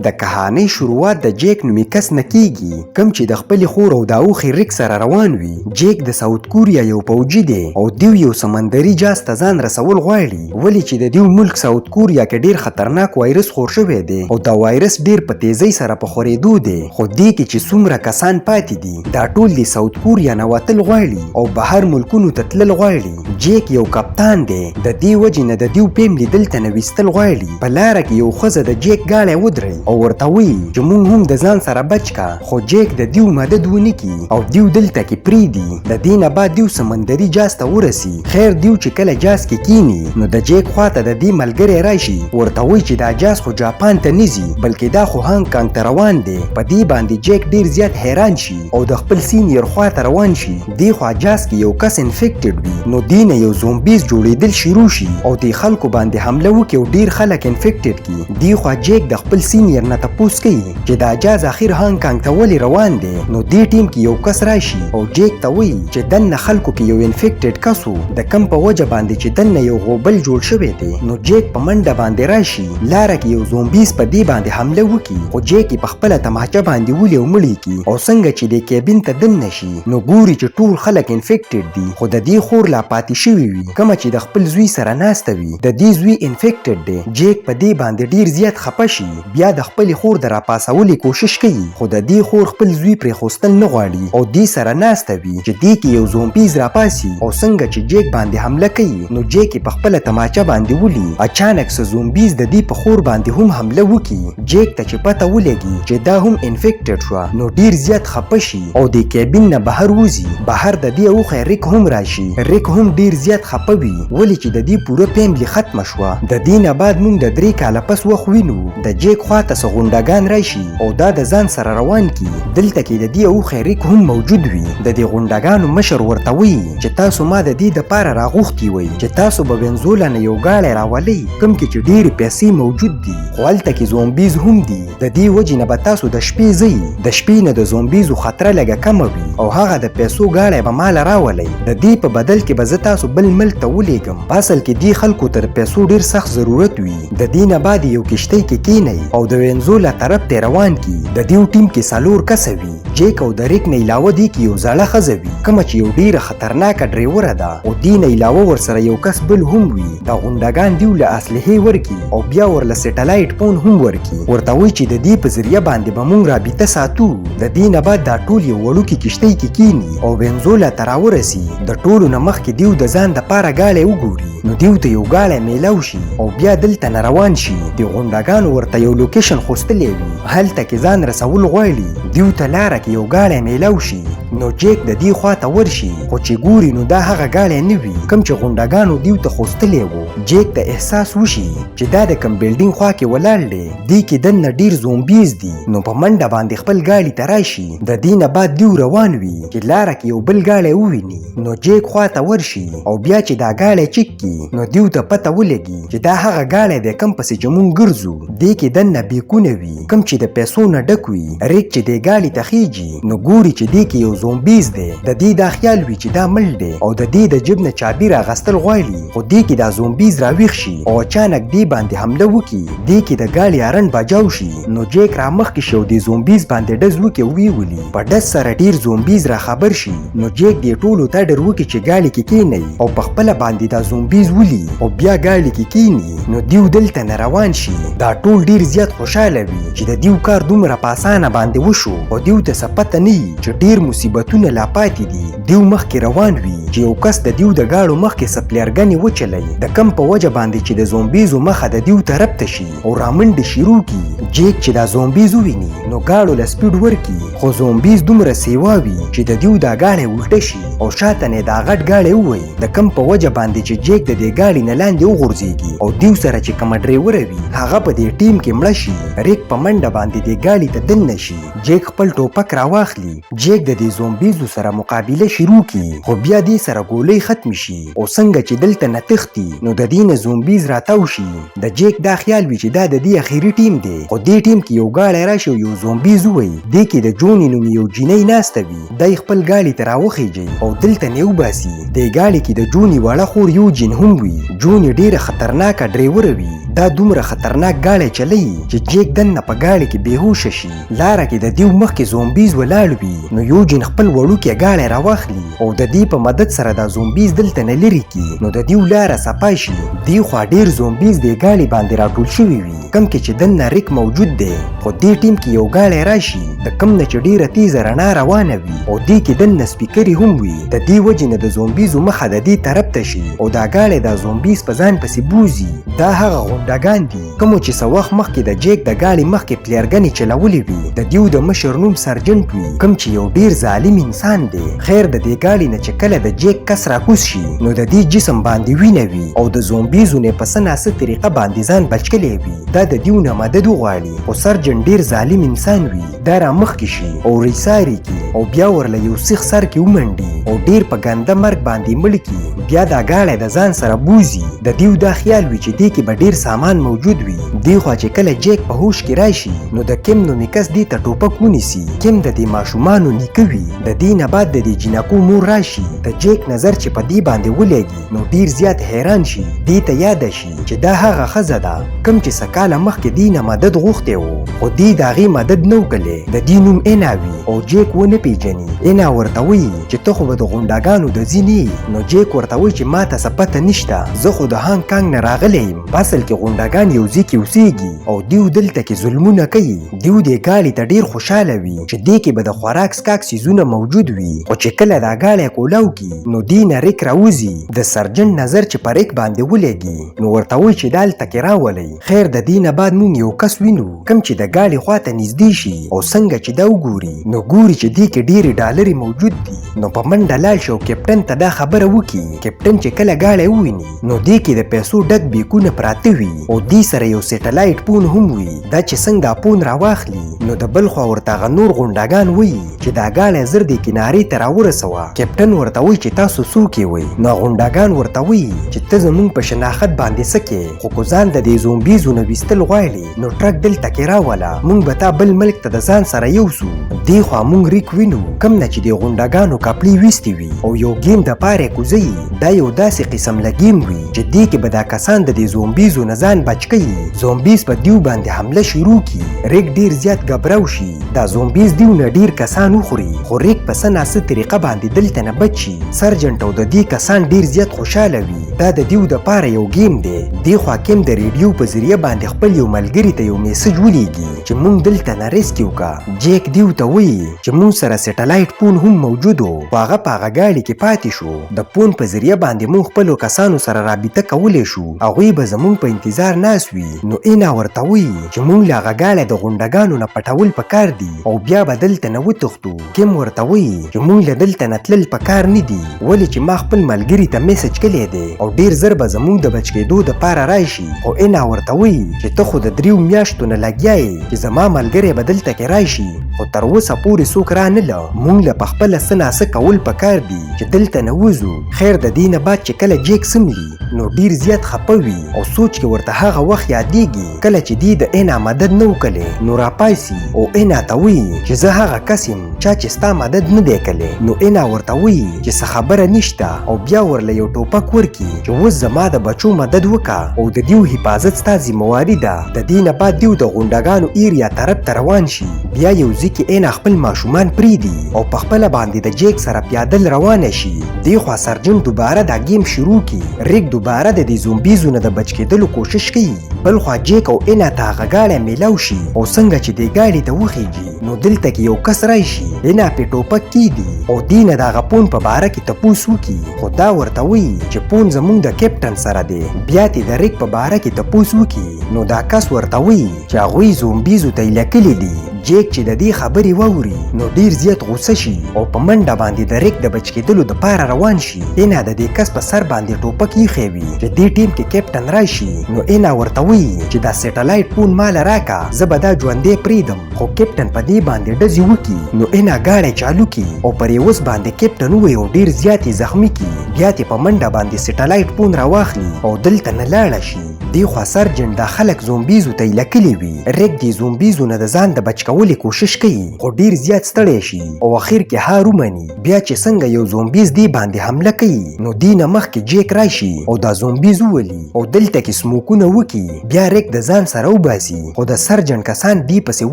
د کهانۍ شروعات د جیک نومي کس نه کیږي کوم چې د خپل خور او د اوخي ریک سره روان وي. جیک د ساوت کوریا یو پوجي دی او دیو یو سمندري جاز ته ځان رسول غواړي ولې چې د دیو ملک ساوت کوریا کې ډیر خطرناک وایرس خور شوی دی او دا وایرس ډیر په تیزی سره په خورېدو دی. خو دې کې چې څومره کسان پاتې دي دا ټول د ساوت کوریا نه وتل غواړي او بهر ملکونو ته تلل غواړي. جیک یو کپتان دی د دې وجې نه د دیو فیملی دلته نه ویستل غواړي. په لاره کې یو ښځه د جیک ګاډی ودرئ او ورته وایي چې موږ هم د ځان سره بچ کا. خو جیک د دیو مدد ونه کړي او دیو دلته کې پریږدي. د دې نه بعد دیو سمندري جاز ته ورسي. خیر دیو چې کله جاز کې کینی نو د جیک خواته د دې ملګری راشي ورته وایي چې دا جاز خو جاپان ته نه ځي بلکې دا خو هانګ کانګ ته روان دی. په دې باندې جیک ډیر زیات حیران شي او د خپل سینیر خواته روان شي. دې خوا جاز کې یو کس انفیکټډ وي نو دې نه یو زومبیز جوړېدل شروع شي او دې خلکو باندې حمله وکړي او ډیر خلک انفیکټډ کړي. دې خوا جیک د خپل سینیر نه تپوس کوي چې دا جاز اخر هانګ کانګ ته ولې روان دی. نو دې ټیم کې یو کس راشي او جیک ته وایي چې دننه خلکو کې یو انفیکټډ کس و د کم په وجه باندې چې دننه یو غوبل جوړ شوی دی. نو جیک په منډه باندې راشي لاره کې یو زومبیز په دې باندې حمله وکړي خو جیک په خپله تماچه باندې ولي او مړي کړي او څنګه چې د کیبین ته دننه شي نو ګوري چې ټول خلک انفیکټډ دي خو د دې خور لا پاتې شوي وي کومه چې د خپل زوی سره ناسته وي. د دې زوی انفیکټډ دی. جیک په دې باندې ډیر زیات خفه شي بیا د خپل خور د راپاسولې کوشش کوي خو د دې خور خپل زوی پرېښوستل نه غواړي او دې سره ناسته وي چې دې کې یو زومبیز راپاسي او څنګه چې جیک باندې حمله کوي نو جیک په خپله تماچه باندې ولي. اچانک څه زومبیز د دې په خور باندې هم حمله وکړي. جیک ته چې پته ولګي چې دا هم انفیکټډ شوه نو ډیر زیات خفه شي او د کیبین نه بهر وځي. بهر د دې اوښی ریک هم راشي. ریک هم ډیر زیات خفه وي ولې چې د دې پوره فیملی ختمه شوه. د دې نه بعد موږ د 3 کاله پس وخت وینو د جیک خواته څه غونډګان راشي او دا د ځان سره روان کی. دلته کې د دې اوښی ریک هم موجود وي. د دې غونډګانو مشر ورته وایي چې تاسو ما د دې دپاره راغوښتي وئ چې تاسو به وینزولا نه یو ګاډی راولئ کوم کې چې ډېرې پیسې موجود دي خو هلته کې زومبیز هم دي. د دې وجې نه به تاسو د شپې ځئ. د شپې نه د زومبیزو خطره لږه کمه وي او هغه د پیسو ګاډی به ماله راولئ. د دې په بدل کې به زه تاسو بل ملک ته ولیږم. په اصل کې دې خلکو ته د پیسو ډېر سخت ضرورت وي. د دې نه بعد یو کشتۍ کې کینئ او د وینزولا طرف ته روان کی. د دې ټیم کې 4 کسه وي. جیک او د ریک نه علاوه دې کې یو زاړه ښځه وي کومه چې یو ډېره خطرناکه ډریوره ده او دې نه علاوه ورسره یو کس بل هم وي. دا غونډګان دیو له اسلحې ورکړي او بیا ورله سیټلایټ فون هم ورکړي. ورته وایي چې د دې په ذریعه باندې به موږ رابطه ساتو. د دې نه بعد دا ټول یو وړوکې کشتۍ کې کیني او وینزولا ته راورسي. د ټولو نه مخکې دیو د ځان دپاره ګاډی وګوري نو دیو ته یو ګاډی میلاو شي او بیا دلته نه روان شي. د غونډګانو ورته یو لوکیشن خوستلی وي هلته کې ځان رسول غواړي. دیو ته لاره کې یو ګاډی میلاو شي نو جیک د دې خواته ورشي خو چې ګوري نو دا هغه ګاډی نه وي کوم چې غونډګانو دیو ته خوستلی و. جیک ته احساس وشي چې دا د کوم بیلډینګ خوا کې ولاړ دی. دې کې دننه ډیر زومبیز دي نو په منډه باندې خپل ګاډي ته راشي. د دې نه بعد دیو روان وي چې لاره کې یو بل ګاډی وویني نو جیک خواته ورشي او بیا چې دا ګاډی چک کړي نو دیو ته پته ولګي چې دا هغه ګاډی دی کوم پسې چې مونږ ګرځو. دې کې دننه بیکونه وي کوم چې د پیسو نه ډک وي. ریک چې دې ګاډي ته خیږي نو ګوري چې دې کې یو زومبیز دی. د دې دا خیال وي چې دا مړ دی او د دې د جیب نه چابي راغستل غواړي خو دې کې دا زومبیز راویښ شي او اچانک دې باندې حمله وکړي. دې کې د ګاډي هارن بجاو شي نو جیک رامخکې شي او د زومبیز باندې ډز وکړي او ویولي. په ډز سره ډیر زومبیز را خبر شي نو جیک دې ټولو ته ډر وکړي چې ګاډي کې کینئ او په خپله باندې دا زومبیز ولي او بیا ګاډي کې کیني. نو دیو دلته نه روان شي. دا ټول ډیر زیات خوشحاله وي چې د دیو کار دومره په اسانه باندې وشو او دیو ته څه پته نه وي چې ډیر مصیبتونه لا پاتې دي. دیو مخکې روان وي چې یو کس د دیو د گاړو مخکې سپلیرګنې وچلوي د کم په وجه باندې چې د زومبیزو مخه د دیو طرف ته شي او رامنډې شروع کړي. جیک چې دا زومبیز وویني نو گاړو له سپیډ ورکړي خو زومبیز دومره سیوا وي چې د دیو دا ګاډی الټه شي او شاته نه دا غټ ګاډی ووایي د کم په وجه باندې چې جیک د دې ګاډي نه لاندې وغورځېږي او دیو سره چې کومه ډریوره وي هغه په دې ټیم کې مړه شي. ریک په منډه باندې دې ګاډي ته دننه شي. جیک خپل ټوپک راواخلي. جیک د دې زومبیزو سره مقابله شروع کړي خو بیا دې سره ګولۍ ختم شي او څنګه چې دلته نه تښتي نو د دې نه زومبیز راتاو شي. د جیک دا خیال وي چې دا د دې اخري ټیم دی خو دې ټیم کې یو ګاډی راشي او یو زومبیز ووایي. دې کې د جوني نومې یو جینۍ ناسته وي. دی خپل ګاډي ته راوخیږي او دلته نه وباسي. دې ګاډي کې د جوني واړه خور یو جین هم وي. جوني ډېره خطرناکه ډریوره وي. دا دومره خطرناک گاډی چلی چې جیک دننه په گاډي کې بېهوشه شي. لاره کې د دیو مخکې زومبیز ولاړ وي نو یوجین خپل وړوکی گاډی راواخلي او د دې په مدد سره دا زومبیز دلته نه لرې کړي نو د دیو لاره صفا شي. دی خوا ډیر زومبیز دې گاډي باندې راټول شوي وي کم کې چې دننه ریک موجود دی خو دې ټیم کې یو گاډی راشي د کم نه چې ډیره تیزه رڼا روانه وي او دې کې دننه سپیکرې هم وي. د دې وجې نه د زومبیزو مخه د دې طرف ته شي او دا گاډی دا زومبیز په ځان پسې بوزي. دا هغه غونډګان دي کومو چې څه وخت مخکې د جیک د گاډي مخکې پلیرګنې چلولې وي. د دیو د مشر نوم سرجنټ وي کوم چې یو ډیر ظالم انسان دی. خیر د دې گاډي نه چې کله د جیک کس راکوز شي نو د دې جسم باندې وینه وي او د زومبیزو نه په څه ناسه طریقه باندې ځان بچ کړی وي. دا د دیو نه مدد وغواړي خو سرجنټ ډیر ظالم انسان وي. دا را مخکې شي او ریساري کی او بیا ورله یو سیخ سر کې ومنډي او ډیر په ګنده مرګ باندې مړ کی. بیا دا گاډی د ځان سره بوزي. د دیو دا خیال وي چې دې کې به ډیر سامان موجود وي. دی خوا چې کله جیک په هوش کې راشي نو د کیم نومي کس دې ته ټوپک ونیسي. کیم د دې ماشومانو نیکه وي. د دې نه بعد د دې جنکو مور راشي د جیک نظر چې په دې باندې ولګي نو ډیر زیات حیران شي. دې ته یاد شي چې دا هغه ښځه ده کوم چې څه کاله مخکې دې نه مدد غوښتی و خو دې د هغې مدد نه و کړی. د دې نوم اینا وي او جیک ونه پیژني. اینا ورته وایي چې ته خو به د غونډاګانو د ځینې نو جیک ورته وایي چې ما ته څه پته نشته زه خو د هانګ کانګ نه راغلی یم. په اصل کې غونډاګان یو ځای کې اوسېږي او دیو دلته کې ظلمونه کوي. دیو دې گاډي ته ډیر خوشحاله وي چې دې کې به د خوراک سکاک څیزونه موجود وي خو چې کله دا گاډی کولاو کی نو دې نه ریک راوځي. د سرجنټ نظر چې په ریک باندې ولګي نو ورته وایي چې دالته کې راولئ. خیر د دې نه بعد مونږ یو کس وینو کوم چې د گاډي خواته نږدې شي او څنګه چې دا وګوري نو ګوري چې دې کې ډیرې ډالرې موجود دي. نو په منډه لاړ شي او کیپټن ته دا خبره وکړي. کیپټن چې کله گاډی وویني نو دې کې د پیسو ډک بیکونه پراته وي او دې سره یو سیټلایټ پون هم وي. دا چې څنګه پون راواخلي نو د بل خوا ورته هغه نور غونډاګان وایي چې دا گاډی زر دې کنارې ته راورسوه. کیپټن ورته وایي چې تاسو څوک یې وئ نو غونډاګان ورته وایي چې ته زموږ په شناخت باندې څه کې خو کو ځان د دې زومبیزو نه ویستل غواړې نو ټرک دلته کې راوله موږ به تا بل ملک ته د ځان سره یوسو. دې خوا موږ ریک وینو کوم نه چې د غونډاګانو کپړې ویستې وي او یو گیم د پاره کوزي. دا یو داسې قسم له گیم وي چې دې کې به دا کسان د دې زومبیزو نه ځان بچ کوي. زومبیز په دیو باندې حمله شروع کی. ریک ډیر زیات غبراو شي. دا زومبیز دیو نه ډیر کسان وخوري خو ریک په څه ناسه طریقه باندې دلته نه بچي. سرجنټ او د دې کسان ډیر زیات خوشاله وي. دا د دیو د پاره یو گیم دی. دی خوا کیم د ریډیو په ذریعہ باندې خپل یو ملګری ته یو میسج ولیږي چې مونږ دلته نه ریسکیو کا. جیک دیو ته وایي چې مونږ سره سیټلایټ پون هم موجود و خو هغه په هغه گاډي کې پاتې شو. د پون په ذریعہ باندې مونږ خپلو کسانو سره رابطه کولی شو. هغوی به زمونږ په انتظار ناست وي. نو اینا ورته وایي چې مونږ له هغه گاډی د غونډګانو نه پټول پکار دي او بیا به دلته نه وتښتو. کیم ورته وایي چې مونږ له دلته نه تلل پکار نه دي ولې چې ما خپل ملګري ته میسج کړی دی او ډیر زر به زمونږ د بچ کېدو دپاره راشي. خو اینا ورته وایي چې ته خو د 3 میاشتو نه لګیا یې چې زما ملګری به دلته کې راشي خو تر اوسه پورې څوک رانله. مونږ له پخپله څه ناسه کول پکار دي چې دلته نه وځو. خیر د دې نه بعد چې کله جیک سملي نو ډیر زیات خپه وي او سوچ کې ورته هغه وخت یادېږي کله چې دې د اینا مدد نه وکړې. نو راپاڅي او اینا ته وایي چې زه هغه کس یم چا چې ستا مدد نه دی کړی. نو اینا ورته وایي چې څه خبره نشته او بیا ورله یو ټوپک ورکړي چې اوس زما د بچو مدد وکړه او د دیو حفاظت ستا ذمهواري ده. د دې نه بعد دیو د غونډګانو ایریا طرف ته روان شي. بیا یو ځای کې اینا خپل ماشومان پریږدي او په خپله باندې د جیک سره پیادل روانه شي. دې خوا سرجنټ دوباره دا گیم شروع کی. ریک دوباره د دې زومبیزو نه د بچ کېدلو کوشش کوي. بل خوا جیک او اینا ته هغه گاډی میلاو شي او څنګه چې دې گاډي ته وخیږي نو دلته کې یو کس راشي. اینا پې ټوپک کیږي او دې نه د هغه پون په باره کې تپوس وکړي خو دا ورته وایي چې پون زموږ د کیپټن سره دی. بیا تې د ریک په باره کې تپوس وکړي نو دا کس ورته وایي چې هغوی زومبیزو ته یې لیکلي دي. جیک چې د دې خبرې واوري نو ډیر زیات غوسه شي او په منډه باندې د ریک د بچ کېدلو دپاره روان شي. اینا د دې کس په سر باندې ټوپک ایښی وي چې دې ټیم کې کیپټن راشي. نو اینا ورته وایي چې دا سیټلایټ پون ماله راکه زه به دا ژوندی پرېږدم خو کیپټن په دې باندې ډزې وکړي. نو اینا گاډی چالو کړي او پر یوس باندې کیپټن ووایي او ډیر زیات یې زخمي کړي. بیا تې په منډه باندې سیټلایټ پون راواخلي او دلته نه لاړه شي. دې خوا سرجنټ دا خلک زومبیزو ته یې لیکلي وي. ریک دې زومبیزو نه د ځان د بچ کولې کوشش کوي خو ډیر زیات ستړی شي او اخر کې هار ومني. بیا چې څنګه یو زومبیز دی باندې حمله کوي نو دی نه مخکې جیک راشي او دا زومبیز وولي او دلته کې سموکونه وکي. بیا ریک د ځان سره وباسي خو د سرجن کسان دی پسې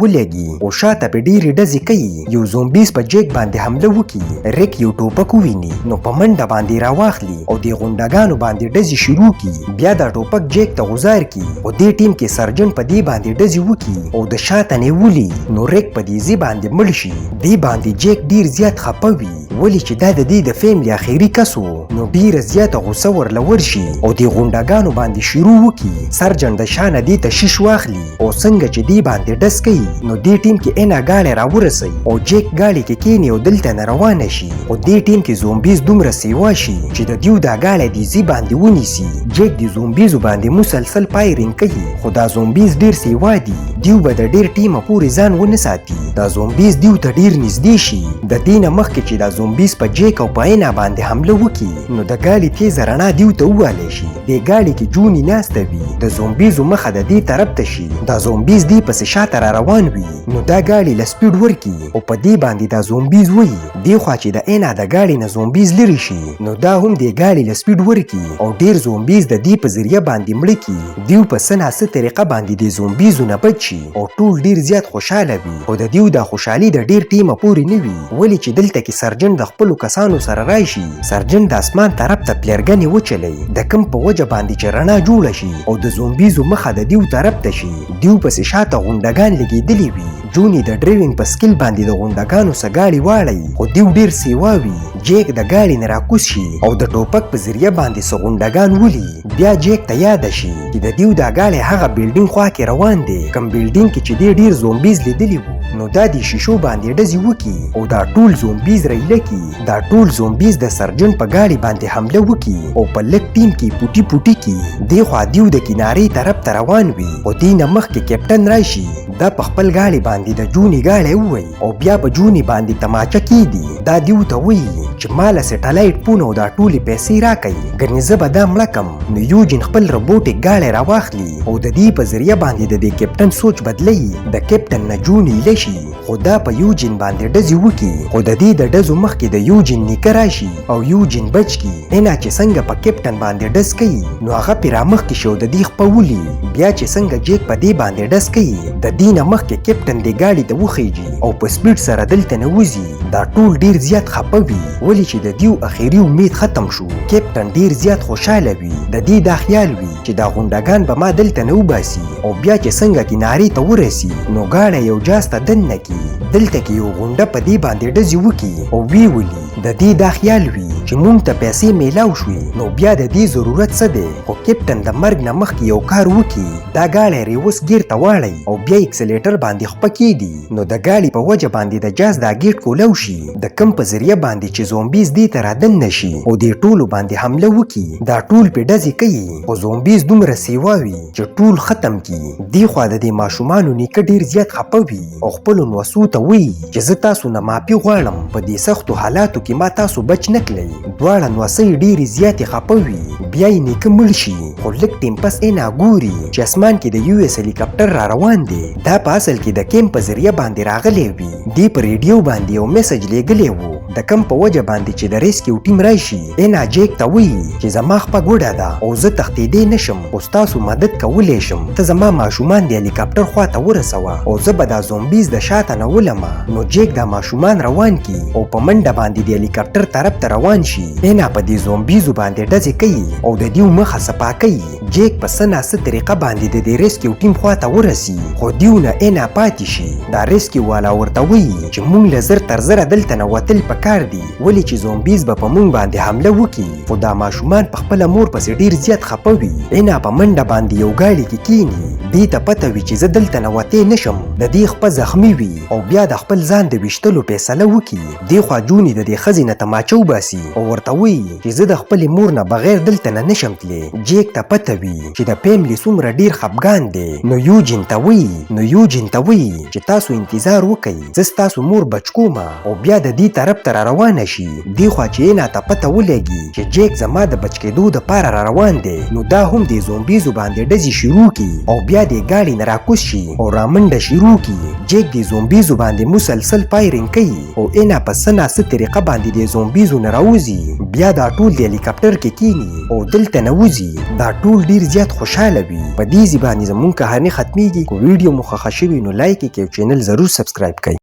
ولګي او شاته په ډیرې ډزې کوي. یو زومبیز په جیک باندې حمله وکي. ریک یو ټوپک وویني نو په منډه باندې راواخلي او د غونډګانو باندې ډزې شروع کړي. بیا دا ټوپک جیک ته غوزار کړي او دې ټیم کې سرجن په دې باندې ډزې وکړي او د شاته نیولي نو ریک په دې ځای باندې مړ شي. دې باندې جیک ډیر زیات خپه وي ولې چې دا د دې د فیملی اخیری کس و نو ډیره زیاته غوسه ورله ورشي او د غونډګانو باندې شروع وکړي. سرجن د شانه دې ته شیش واخلي او څنګه چې دې باندې ډز کوي نو دې ټیم کې اینا ګاډی راورسوي او جیک ګاډي کې کیني او دلته نه روانه شي. خو دې ټیم کې زومبیز دومره سیوا شي چې د دیو دا ګاډی دې ځای باندې ونیسي. جیک د زومبیزو باندې مسلسل فایرینګ کوي خو دا زومبیز ډیر سیوا دي. دیو به د ډیر ټیمه پورې ځان ونه ساتي. دا زومبیز دیو ته ډیر نږدې شي. د دې نه مخکې چې دا زومبیز په جیک او په اینا باندې حمله وکړي نو د ګاډي تیزه رڼا دیو ته ووالی شي. دې ګاډي کې جونی ناسته وي. د زومبیزو مخه د دې طرف ته شي. دا زومبیز دې پسې شاته را روان وي نو دا ګاډي له سپیډ ورکړي او په دې باندې دا زومبیز وایي. دې خوا چې د اینا د ګاډي نه زومبیز لرې شي نو دا هم دې ګاډي له سپیډ ورکړي او ډیر زومبیز د دې په ذریعه باندې مړه کړي. دیو په څه ناڅه طریقه باندې د زومبیزو نه بچ شي او ټول ډیر زیات خوشحاله وي. خو د دیو دا خوشحالي د ډیر ټیمه پورې نه وي ولې چې دلته کې سرجن د خپلو کسانو سره راشي. سرجن د اسمان طرف ته پلیرګنې وچلوي د کم په وجه باندې چې رڼا جوړه شي او د زومبیزو مخه د دیو طرف ته شي. دیو پسې شاته غونډګان لګېدلې وي. جونی د ډریوینګ په سکیل باندې د غونډګانو څخه ګاډي واړوي خو دیو ډیر سیوا وي. جیک د ګاډي نه راکوز شي او د ټوپک په ذریعه باندې څه غونډګان ولي. بیا جیک ته یاده شي چې د دیو دا ګاډی هغه بیلډینګ خوا کې روان دی کوم بیلډینګ کې چې دی ډیر زومبیز لیدلي وو. نو دا د شیشو باندې ډزې وکړي او دا ټول زومبیز ریله کړي. دا ټول زومبیز د سرجن په ګاډي باندې حمله وکړي او په لږ ټیم کې پوټي پوټي کړي. دې خوا دیو د کنارې طرف ته روان وي خو دې نه مخکې کیپټن راشي. دا په خپل ګاډي باندې د جونی ګاډی ووایي او بیا په جونی باندې تماچه کیږي. دا دیو ته وایي چې ماله سټلایټ فون او دا ټولې پیسې راکوي ګرنې زه به دا مړه کم. نو یوجین خپل روبوټیک ګاډی راواخلي او د دې په ذریعه باندې د دې کیپټن سوچ بدلوي. د کیپټن نه جونی لشي خو دا په یوجین باندې ډزې وکړي خو د دې د ډزو مخکې د یوجین نیکه راشي او یوجین بچ کړي. اینا چې څنګه په کیپټن باندې ډز کوي نو هغه پرې رامخکې شو د دې خپه ولي. بیا چې څنګه جیک په دې باندې ډز کوي د دې نه مخکې کیپټن دې ګاډي ته وخیږي او په سپیډ سره دلته نه وځي. دا ټول ډیر زیات خپه وي ولې چې د دیو اخیری امید ختم شو. کیپټن ډیر زیات خوشحاله وي. د دې دا خیال وي چې دا غونډګان به ما دلته نه وباسي او بیا چې څنګه کنارې ته ورسي نو ګاډی یو جاز ته دننه کړي. دلته کې یو غونډه په دې باندې ډزې وکړي او ویې ولي. د دې دا خیال وي چې مونږ ته پیسې میلاو شوي نو بیا د دې ضرورت څه دی. خو کیپټن د مرګ نه مخکې یو کار وکړي. دا ګاډی ریوس ګیر ته واړوي او بیا اکسلیټر باندې خپه کیږي نو د ګاډي په وجه باندې د جاز دا ګیټ کولو شي د کم په ذریعه باندې چې زومبیز دې ته رادننه شي او دې ټولو باندې حمله وکړي. دا ټول پې ډزې کوي خو زومبیز دومره سیوا وي چې ټول ختم کړي. دې خوا د دې ماشومانو نیکه ډیر زیات خپه وي او خپلو نوسو ته وایي چې زه تاسو نه معافي غواړم په دې سختو حالاتو کې ما تاسو بچ نه کړئ. دواړه نوسۍ ډېرې زیاتې خپه وي. بیا یې نیکه مړ شي خو لږ ټیم پس اینا ګوري چې اسمان کې د یو اس هلیکاپټر را روان دی. دا په اصل کې د کیمپ په ذریعه باندې راغلی وي. دې په ریډیو باندې یو میسج لیږلی و د کم په وجه باندې چې د ریسکیو ټیم راشي. اینا جیک ته وایي چې زما خپه ګوډه ده او زه تښتېدی نشم خو ستاسو مدد کولی شم. ته زما ماشومان د هلیکاپټر خوا ته ورسوه او زه به دا زومبیز د شاته نه ولمه. نو جیک دا ماشومان روان کی او په منډه باندې د هلیکاپټر طرف ته روان شي. اینا په دې زومبیزو باندې ډزې کوي او د دیو مخه صفا کوي. جیک په څه ناڅه طریقه باندې د دې ریسکیو ټیم خوا ته ورسي خو دیو نه اینا پاتې شي. دا ریسکیو والا ورته وایي چې مونږ له زر تر زره دلته نه وتل پکار دي ولې چې زومبیز به په مونږ باندې حمله وکړي. خو دا ماشومان په خپله مور پسې ډیر زیات خپه وي. اینا په منډه باندې یو ګاډي کې کیني. دې ته پته وي چې زه دلته نه وتې نشم. د دې خپه زخمي وي او بیا د خپل ځان د ویشتلو فیصله وکړي. دې خوا جونی د دې ښځې نه تماچه وباسي او ورته وایي چې زه د خپلې مور نه بغیر دلته نه نشم تللی. جیک ته پته وي چې د فیملی څومره ډیر خفګان دی. نو یوجین ته وایي چې تاسو انتظار وکئ زه ستاسو مور بچ کومه او بیا د دې طرف ته سره روانه شي. دی خوا چې اینا ته پته ولګي چې جیک زما د بچ کېدو دپاره را روان دی، نو دا هم د زومبیزو باندې ډزې شروع کړي او بیا د ګاډي نه راکوز شي او رامنډه شروع کړي. جیک د زومبیزو باندې مسلسل فایرینګ کوي او اینا په څه ناسه طریقه باندې د زومبیزو نه راوځي. بیا دا ټول د هلیکاپټر کې کینی او دلته نوځي. دا ټول ډیر زیات خوشحاله وي. په دې ځای باندې زموږ کهاني ختمیږي. کو ویډیو مو خوښه شوي نو لایک یې کړئ او چینل ضرور سبسکرایب کړئ.